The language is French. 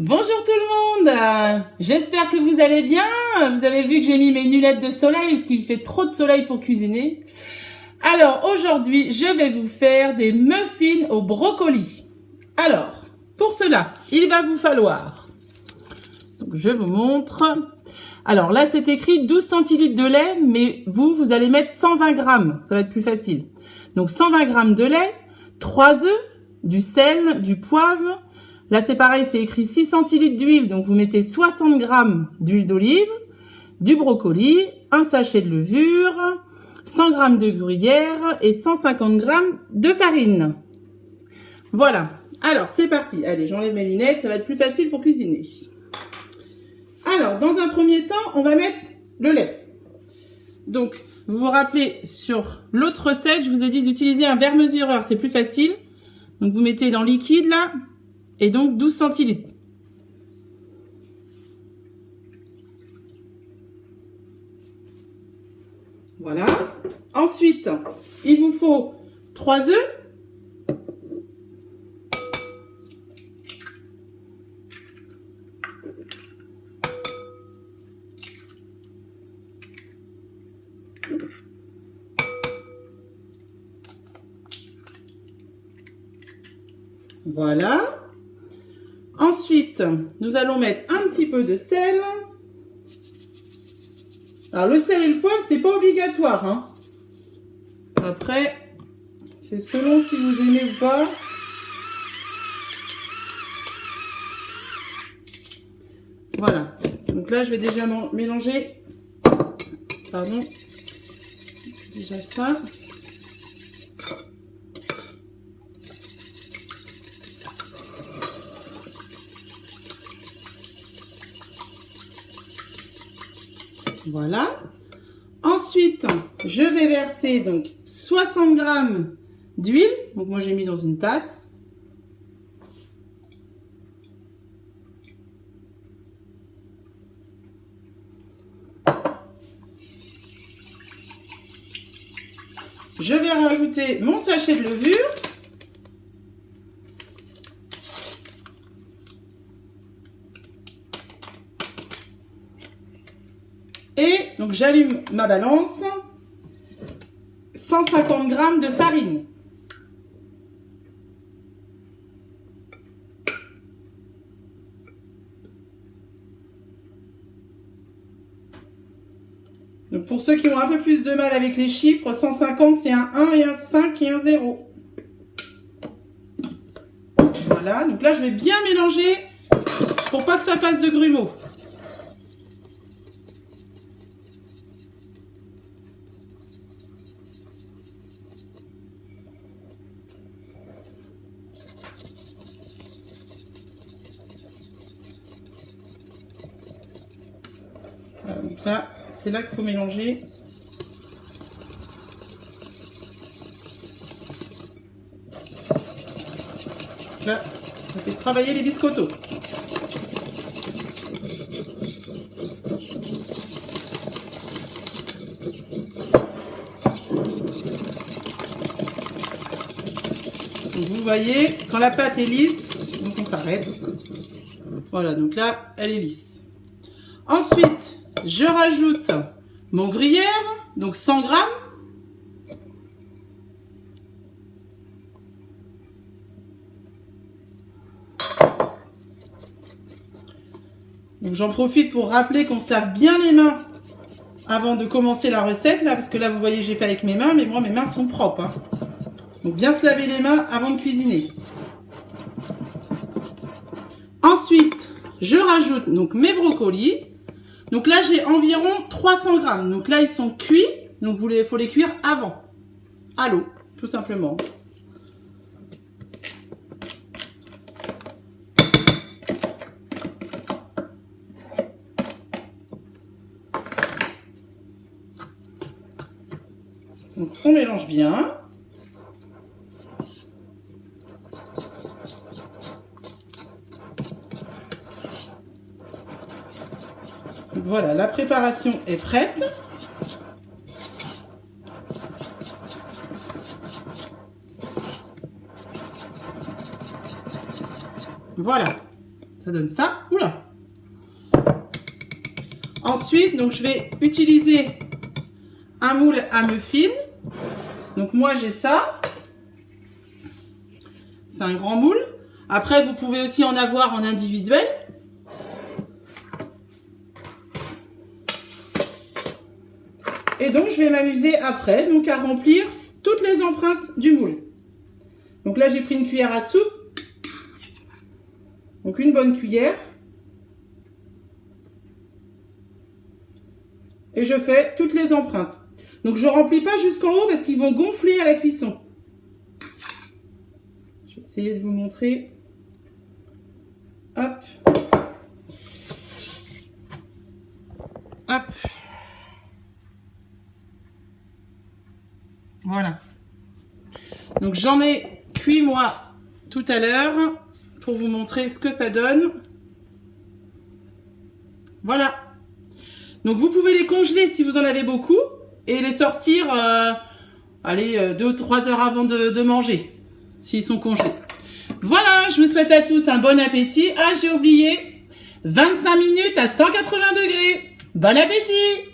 Bonjour tout le monde, j'espère que vous allez bien. Vous avez vu que j'ai mis mes lunettes de soleil parce qu'il fait trop de soleil pour cuisiner. Alors aujourd'hui, je vais vous faire des muffins au brocoli. Alors, pour cela, il va vous falloir, donc je vous montre. Alors là, c'est écrit 12 centilitres de lait, mais vous allez mettre 120 grammes, ça va être plus facile. Donc 120 grammes de lait, 3 œufs, du sel, du poivre. Là, c'est pareil, c'est écrit 6 centilitres d'huile, donc vous mettez 60 grammes d'huile d'olive, du brocoli, un sachet de levure, 100 grammes de gruyère et 150 grammes de farine. Voilà. Alors, c'est parti. Allez, j'enlève mes lunettes, ça va être plus facile pour cuisiner. Alors, dans un premier temps, on va mettre le lait. Donc, vous vous rappelez, sur l'autre recette, je vous ai dit d'utiliser un verre mesureur, c'est plus facile. Donc, vous mettez dans liquide, là, et donc 12 centilitres. Voilà. Ensuite, il vous faut 3 œufs. Voilà. Ensuite, nous allons mettre un petit peu de sel. Alors, le sel et le poivre, c'est pas obligatoire, hein. Après, c'est selon si vous aimez ou pas. Voilà. Donc là, je vais déjà mélanger. Pardon. Déjà ça. Voilà. Ensuite, je vais verser donc 60 grammes d'huile. Donc moi j'ai mis dans une tasse. Je vais rajouter mon sachet de levure. Et donc j'allume ma balance, 150 grammes de farine. Donc pour ceux qui ont un peu plus de mal avec les chiffres, 150 c'est un 1 et un 5 et un 0. Voilà, donc là je vais bien mélanger pour pas que ça fasse de grumeaux. Voilà, donc là, c'est là qu'il faut mélanger. Là, ça fait travailler les biscottos. Donc vous voyez, quand la pâte est lisse, donc on s'arrête. Voilà, donc là, elle est lisse. Ensuite, je rajoute mon gruyère, donc 100 grammes. Donc j'en profite pour rappeler qu'on se lave bien les mains avant de commencer la recette, là, parce que là, vous voyez, j'ai fait avec mes mains, mais moi, mes mains sont propres, hein. Donc bien se laver les mains avant de cuisiner. Ensuite, je rajoute donc mes brocolis. Donc là, j'ai environ 300 grammes. Donc là, ils sont cuits. Donc il faut les cuire avant, à l'eau, tout simplement. Donc on mélange bien. Voilà, la préparation est prête. Voilà. Ça donne ça. Oula. Ensuite, donc je vais utiliser un moule à muffins. Donc moi j'ai ça. C'est un grand moule. Après, vous pouvez aussi en avoir en individuel. Et donc, je vais m'amuser après donc à remplir toutes les empreintes du moule. Donc là, j'ai pris une cuillère à soupe. Donc une bonne cuillère. Et je fais toutes les empreintes. Donc je ne remplis pas jusqu'en haut parce qu'ils vont gonfler à la cuisson. Je vais essayer de vous montrer. Hop. Hop. Voilà. Donc j'en ai cuit moi tout à l'heure pour vous montrer ce que ça donne. Voilà. Donc vous pouvez les congeler si vous en avez beaucoup et les sortir, allez, 2 ou 3 heures avant de manger, s'ils sont congelés. Voilà, je vous souhaite à tous un bon appétit. Ah, j'ai oublié, 25 minutes à 180 degrés. Bon appétit!